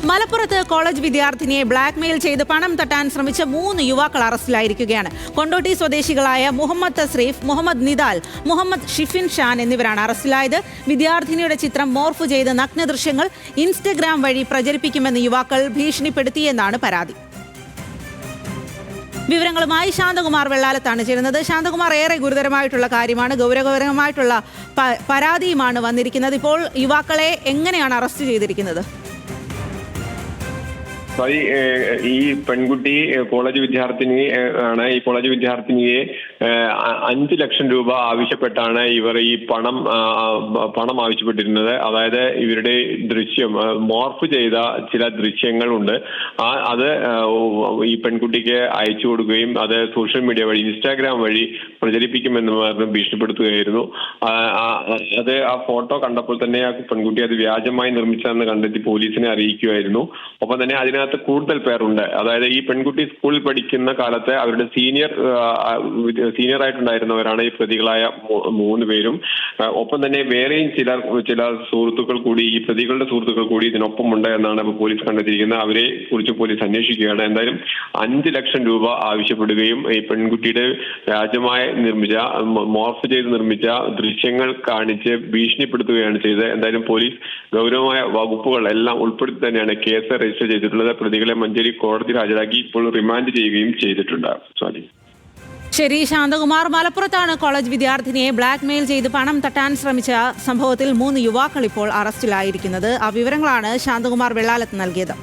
മലപ്പുറത്ത് college വിദ്യാർത്ഥിനിയെ blackmail ചെയ്ത് പണം തട്ടാൻ ശ്രമിച്ച 3 യുവാക്കൾ അറസ്റ്റിലായിരിക്കുകയാണ്. കൊണ്ടോട്ടി സ്വദേശികളായ മുഹമ്മദ് തസ്രീഫ്, മുഹമ്മദ് നിദാൽ, മുഹമ്മദ് ഷിഫിൻ ഷാൻ എന്നിവരാണ് അറസ്റ്റിലായത്. വിദ്യാർത്ഥിനിയുടെ ചിത്രം മോർഫ് ചെയ്ത് നഗ്ന ദൃശ്യങ്ങൾ ഇൻസ്റ്റഗ്രാം വഴി പ്രചരിപ്പിക്കുമെന്ന് യുവാക്കൾ ഭീഷണിപ്പെടുത്തിയെന്നാണ് പരാതി. വിവരങ്ങളുമായി ശാന്തകുമാർ വെള്ളാലത്താണ് ചേരുന്നത്. ശാന്തകുമാർ, ഏറെ ഗുരുതരമായിട്ടുള്ള കാര്യമാണ്, ഗൗരവകരമായിട്ടുള്ള പരാതിയുമാണ് വന്നിരിക്കുന്നത്. ഇപ്പോൾ യുവാക്കളെ എങ്ങനെയാണ് അറസ്റ്റ് ചെയ്തിരിക്കുന്നത്? ഈ പെൺകുട്ടി കോളേജ് വിദ്യാർത്ഥിനി ആണ്. ഈ കോളേജ് വിദ്യാർത്ഥിനിയെ 5 ലക്ഷം രൂപ ആവശ്യപ്പെട്ടാണ് ഇവർ ഈ പണം ആവശ്യപ്പെട്ടിരുന്നത്. അതായത് ഇവരുടെ ദൃശ്യം മോർഫ് ചെയ്ത ചില ദൃശ്യങ്ങളുണ്ട്. അത് ഈ പെൺകുട്ടിക്ക് അയച്ചു കൊടുക്കുകയും അത് സോഷ്യൽ മീഡിയ വഴി ഇൻസ്റ്റാഗ്രാം വഴി പ്രചരിപ്പിക്കുമെന്ന് പറഞ്ഞ് ഭീഷണിപ്പെടുത്തുകയായിരുന്നു. അത് ആ ഫോട്ടോ കണ്ടപ്പോൾ തന്നെ ആ പെൺകുട്ടി അത് വ്യാജമായി നിർമ്മിച്ചതെന്ന് കണ്ടെത്തി പോലീസിനെ അറിയിക്കുകയായിരുന്നു. ഒപ്പം തന്നെ അതിനകത്ത് കൂടുതൽ പേരുണ്ട്. അതായത് ഈ പെൺകുട്ടി സ്കൂളിൽ പഠിക്കുന്ന കാലത്ത് അവരുടെ സീനിയർ ആയിട്ടുണ്ടായിരുന്നവരാണ് ഈ പ്രതികളായ 3 പേരും. ഒപ്പം തന്നെ വേറെയും ചില സുഹൃത്തുക്കൾ കൂടി, ഈ പ്രതികളുടെ സുഹൃത്തുക്കൾ കൂടി ഇതിനൊപ്പമുണ്ട് എന്നാണ് പോലീസ് കണ്ടെത്തിയിരിക്കുന്നത്. അവരെ കുറിച്ച് പോലീസ് അന്വേഷിക്കുകയാണ്. എന്തായാലും 5 ലക്ഷം രൂപ ആവശ്യപ്പെടുകയും ഈ പെൺകുട്ടിയുടെ വ്യാജമായി മോർഫ് ചെയ്ത് നിർമ്മിച്ച ദൃശ്യങ്ങൾ കാണിച്ച് ഭീഷണിപ്പെടുത്തുകയാണ് ചെയ്തത്. എന്തായാലും പോലീസ് ഗൗരവമായ വകുപ്പുകൾ എല്ലാം ഉൾപ്പെടുത്തി തന്നെയാണ് കേസ് രജിസ്റ്റർ ചെയ്തിട്ടുള്ളത്. പ്രതികളെ മഞ്ചേരി കോടതിയിൽ ഹാജരാക്കി ഇപ്പോൾ റിമാൻഡ് ചെയ്യുകയും ചെയ്തിട്ടുണ്ട്. ശരി ശാന്തകുമാർ, മലപ്പുറത്താണ് കോളേജ് വിദ്യാർത്ഥിനിയെ ബ്ലാക്ക്മെയിൽ ചെയ്ത് പണം തട്ടാൻ ശ്രമിച്ച സംഭവത്തിൽ 3 യുവാക്കൾ ഇപ്പോൾ അറസ്റ്റിലായിരിക്കുന്നത്. ആ വിവരങ്ങളാണ് ശാന്തകുമാർ വെള്ളാലത്ത് നൽകിയത്.